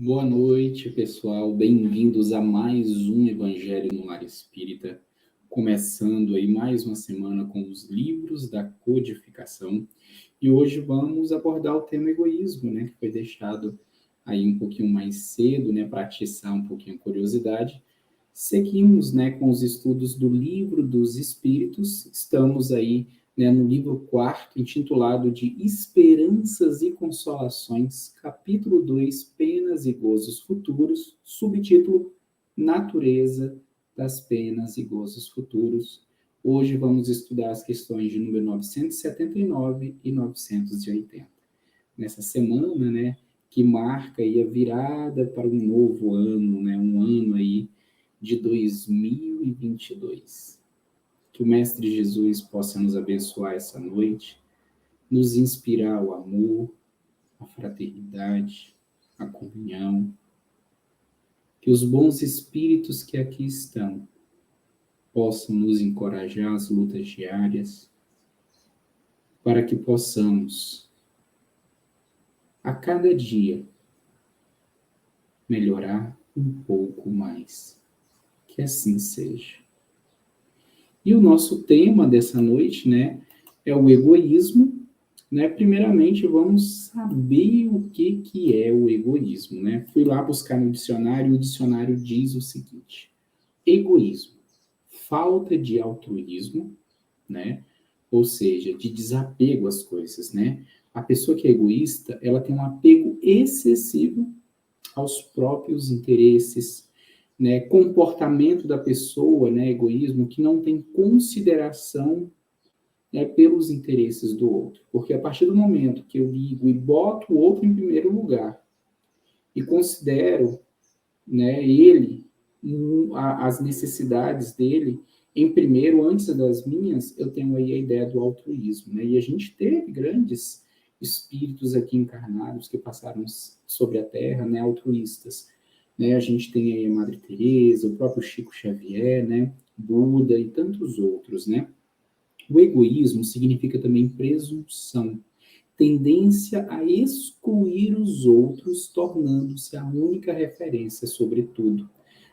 Boa noite, pessoal. Bem-vindos a mais um Evangelho no Lar Espírita. Começando aí mais uma semana com os livros da codificação. E hoje vamos abordar o tema egoísmo, né? Que foi deixado aí um pouquinho mais cedo, né? Para atiçar um pouquinho a curiosidade. Seguimos, né? Com os estudos do Livro dos Espíritos. Estamos aí, né, no livro 4º, intitulado de Esperanças e Consolações, capítulo 2, Penas e Gozos Futuros, subtítulo Natureza das Penas e Gozos Futuros. Hoje vamos estudar as questões de número 979 e 980. Nessa semana, né, que marca aí a virada para um novo ano, né, um ano aí de 2022. Que o Mestre Jesus possa nos abençoar essa noite, nos inspirar ao amor, a fraternidade, a comunhão. Que os bons espíritos que aqui estão possam nos encorajar às lutas diárias, para que possamos, a cada dia, melhorar um pouco mais. Que assim seja. E o nosso tema dessa noite, né, é o egoísmo. Né? Primeiramente, vamos saber o que é o egoísmo. Né? Fui lá buscar no dicionário, e o dicionário diz o seguinte: egoísmo, falta de altruísmo, né? Ou seja, de desapego às coisas. Né? A pessoa que é egoísta, ela tem um apego excessivo aos próprios interesses, né? Comportamento da pessoa, né? Egoísmo, que não tem consideração, né, pelos interesses do outro. Porque a partir do momento que eu ligo e boto o outro em primeiro lugar e considero, né, ele, as necessidades dele em primeiro, antes das minhas, eu tenho aí a ideia do altruísmo. Né? E a gente teve grandes espíritos aqui encarnados que passaram sobre a Terra, né, altruístas. Né? A gente tem aí a Madre Teresa, o próprio Chico Xavier, né, Buda e tantos outros, né? O egoísmo significa também presunção, tendência a excluir os outros, tornando-se a única referência sobre tudo.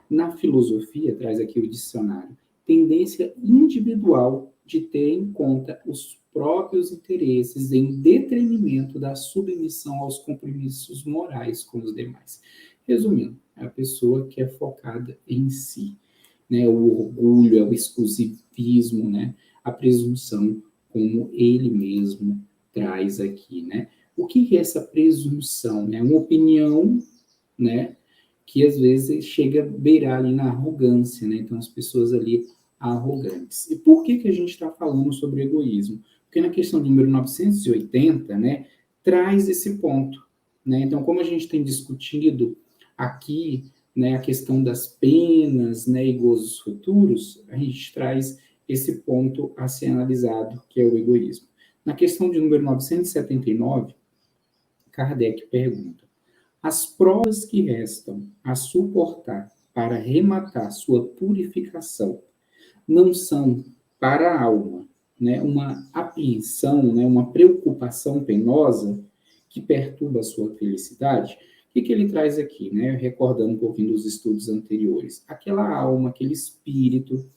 Na filosofia, traz aqui o dicionário, tendência individual de ter em conta os próprios interesses em detrimento da submissão aos compromissos morais com os demais. Resumindo, é a pessoa que é focada em si. Né, o orgulho, é o exclusivismo, né, a presunção, como ele mesmo traz aqui, né? O que é essa presunção? Né? Uma opinião, né, que às vezes chega a beirar ali na arrogância, né? Então as pessoas ali arrogantes. E por que a gente está falando sobre egoísmo? Porque na questão número 980, né, traz esse ponto, né? Então, como a gente tem discutido aqui, né, a questão das penas, né, e gozos futuros, a gente traz esse ponto a ser analisado, que é o egoísmo. Na questão de número 979, Kardec pergunta: as provas que restam a suportar para rematar sua purificação não são para a alma, né, uma apreensão, né, uma preocupação penosa que perturba a sua felicidade? O que ele traz aqui, né, recordando um pouquinho dos estudos anteriores? Aquela alma, aquele espírito,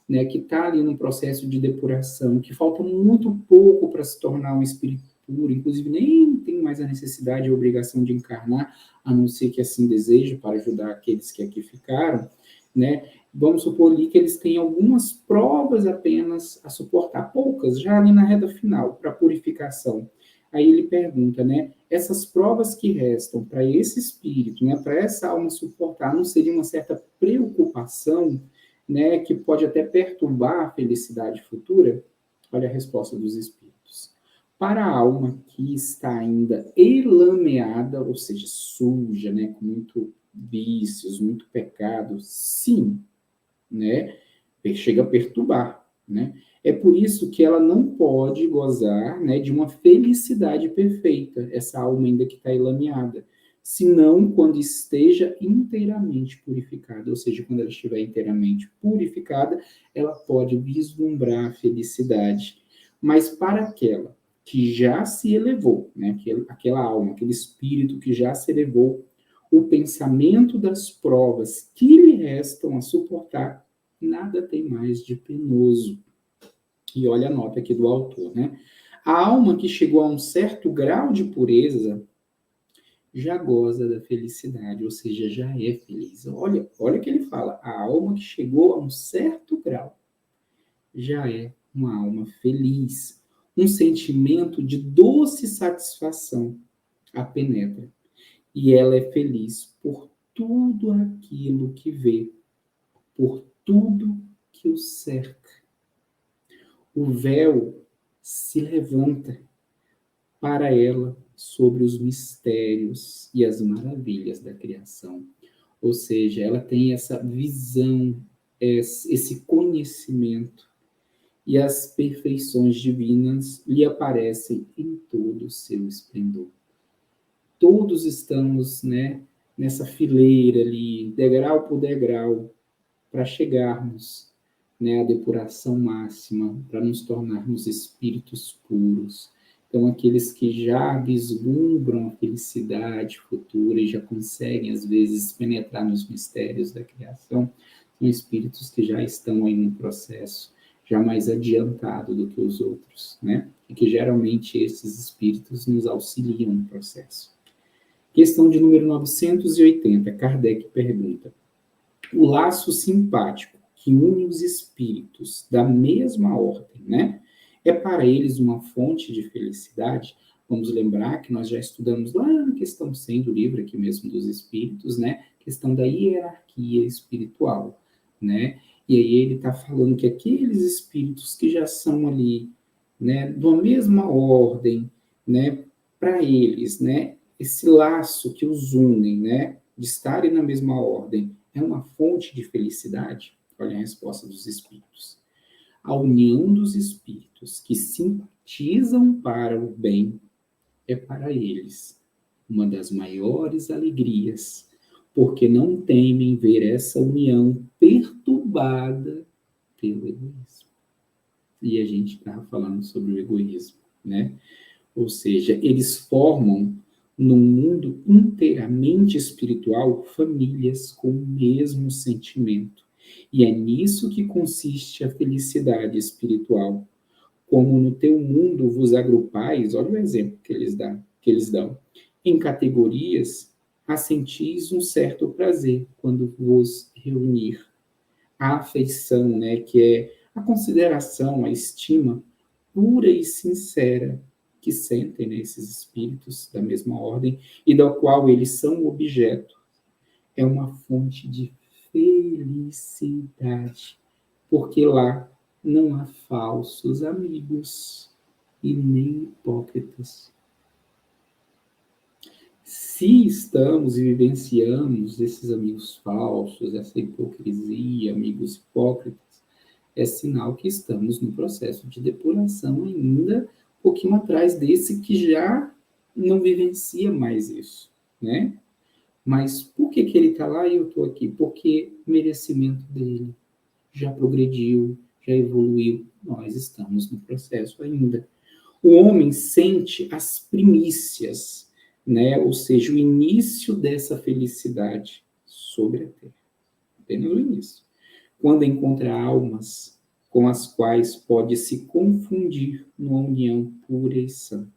né, que está ali no processo de depuração, que falta muito pouco para se tornar um espírito puro, inclusive nem tem mais a necessidade e a obrigação de encarnar, a não ser que assim deseje, para ajudar aqueles que aqui ficaram, né? Vamos supor ali que eles têm algumas provas apenas a suportar, poucas, já ali na reta final, para purificação. Aí ele pergunta, né, essas provas que restam para esse espírito, né, para essa alma suportar, não seria uma certa preocupação, né, que pode até perturbar a felicidade futura? Olha a resposta dos espíritos. Para a alma que está ainda elameada, ou seja, suja, né, com muito vícios, muito pecado, sim, né, chega a perturbar, né? É por isso que ela não pode gozar, né, de uma felicidade perfeita, essa alma ainda que está elameada, senão quando esteja inteiramente purificada, ou seja, quando ela estiver inteiramente purificada, ela pode vislumbrar a felicidade. Mas para aquela que já se elevou, né, aquela alma, aquele espírito que já se elevou, o pensamento das provas que lhe restam a suportar, nada tem mais de penoso. E olha a nota aqui do autor, né? A alma que chegou a um certo grau de pureza já goza da felicidade, ou seja, já é feliz. Olha o que ele fala. A alma que chegou a um certo grau já é uma alma feliz. Um sentimento de doce satisfação a penetra. E ela é feliz por tudo aquilo que vê, por tudo que o cerca. O véu se levanta para ela sobre os mistérios e as maravilhas da criação. Ou seja, ela tem essa visão, esse conhecimento, e as perfeições divinas lhe aparecem em todo o seu esplendor. Todos estamos, né, nessa fileira ali, degrau por degrau, para chegarmos, né, à depuração máxima, para nos tornarmos espíritos puros. Então, aqueles que já vislumbram a felicidade futura e já conseguem, às vezes, penetrar nos mistérios da criação, são espíritos que já estão aí no processo já mais adiantado do que os outros, né? E que geralmente esses espíritos nos auxiliam no processo. Questão de número 980, Kardec pergunta: o laço simpático que une os espíritos da mesma ordem, né? É para eles uma fonte de felicidade? Vamos lembrar que nós já estudamos lá na questão 100 do livro aqui mesmo dos espíritos, né? Questão da hierarquia espiritual, né? E aí ele está falando que aqueles espíritos que já são ali, né, da mesma ordem, né, para eles, né, esse laço que os unem, né, de estarem na mesma ordem, é uma fonte de felicidade? Olha a resposta dos espíritos. A união dos espíritos que simpatizam para o bem é para eles uma das maiores alegrias, porque não temem ver essa união perturbada pelo egoísmo. E a gente estava falando sobre o egoísmo, né? Ou seja, eles formam, num mundo inteiramente espiritual, famílias com o mesmo sentimento. E é nisso que consiste a felicidade espiritual. Como no teu mundo vos agrupais, olha o exemplo que eles dão. Em categorias, assentis um certo prazer quando vos reunir. A afeição, né, que é a consideração, a estima pura e sincera que sentem, né, esses espíritos da mesma ordem e da qual eles são objeto, é uma fonte de felicidade, porque lá não há falsos amigos e nem hipócritas. Se estamos e vivenciamos esses amigos falsos, essa hipocrisia, amigos hipócritas, é sinal que estamos no processo de depuração ainda, um pouquinho atrás desse que já não vivencia mais isso, né? Mas por que ele está lá e eu estou aqui? Porque o merecimento dele já progrediu, já evoluiu, nós estamos no processo ainda. O homem sente as primícias, né? Ou seja, o início dessa felicidade sobre a Terra. Apenas o início. Quando encontra almas com as quais pode se confundir numa união pura e santa.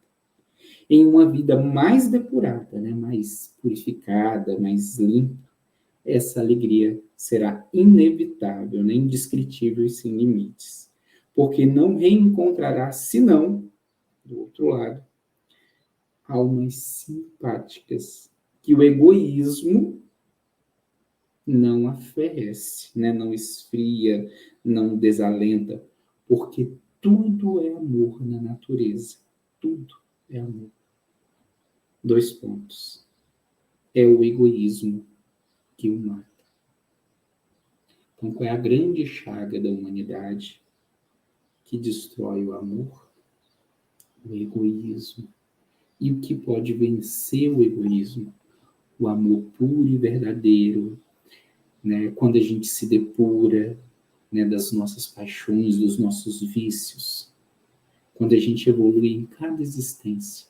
Em uma vida mais depurada, né? Mais purificada, mais limpa, essa alegria será inevitável, né? Indescritível e sem limites. Porque não reencontrará, senão, do outro lado, almas simpáticas, que o egoísmo não aferrece, né? Não esfria, não desalenta, porque tudo é amor na natureza. Tudo é amor. 2 pontos. É o egoísmo que o mata. Então, qual é a grande chaga da humanidade que destrói o amor? O egoísmo. E o que pode vencer o egoísmo? O amor puro e verdadeiro, né? Quando a gente se depura, né, das nossas paixões, dos nossos vícios, quando a gente evolui em cada existência,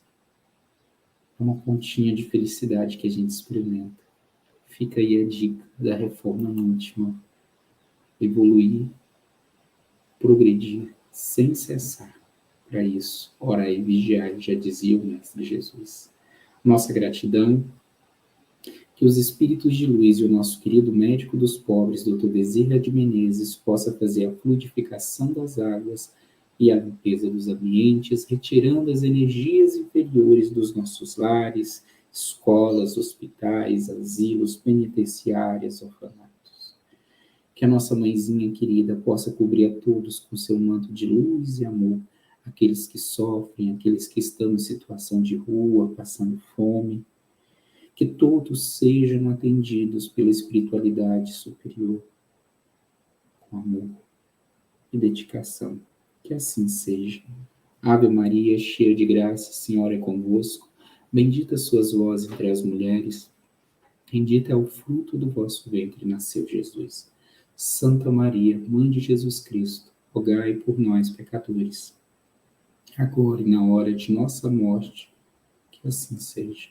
é uma pontinha de felicidade que a gente experimenta. Fica aí a dica da reforma íntima. Evoluir, progredir, sem cessar. Para isso, orar e vigiar, já dizia o Mestre Jesus. Nossa gratidão, que os espíritos de luz e o nosso querido médico dos pobres, Dr. Bezerra de Menezes, possa fazer a fluidificação das águas e a limpeza dos ambientes, retirando as energias inferiores dos nossos lares, escolas, hospitais, asilos, penitenciárias, orfanatos. Que a nossa mãezinha querida possa cobrir a todos com seu manto de luz e amor, aqueles que sofrem, aqueles que estão em situação de rua, passando fome, que todos sejam atendidos pela espiritualidade superior, com amor e dedicação. Que assim seja. Ave Maria, cheia de graça, o Senhor é convosco. Bendita sois vós entre as mulheres, bendito é o fruto do vosso ventre, nasceu Jesus. Santa Maria, Mãe de Jesus Cristo, rogai por nós, pecadores, agora e na hora de nossa morte, que assim seja.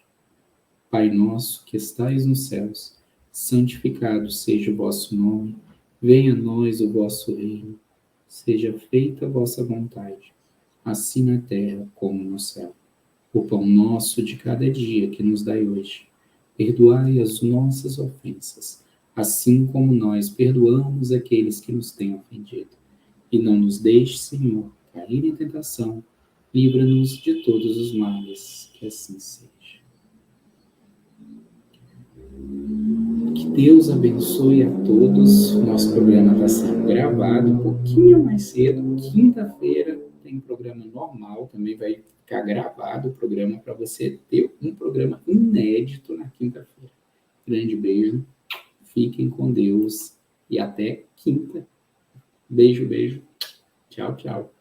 Pai nosso, que estais nos céus, santificado seja o vosso nome, venha a nós o vosso reino, seja feita a vossa vontade, assim na terra como no céu. O pão nosso de cada dia que nos dai hoje, perdoai as nossas ofensas, assim como nós perdoamos aqueles que nos têm ofendido. E não nos deixe, Senhor, cair em tentação, livra-nos de todos os males, que assim seja. Que Deus abençoe a todos. Nosso programa está sendo gravado um pouquinho mais cedo. Quinta-feira tem programa normal, também vai ficar gravado o programa para você ter um programa inédito na quinta-feira. Grande beijo, fiquem com Deus e até quinta. Beijo, beijo. Tchau, tchau.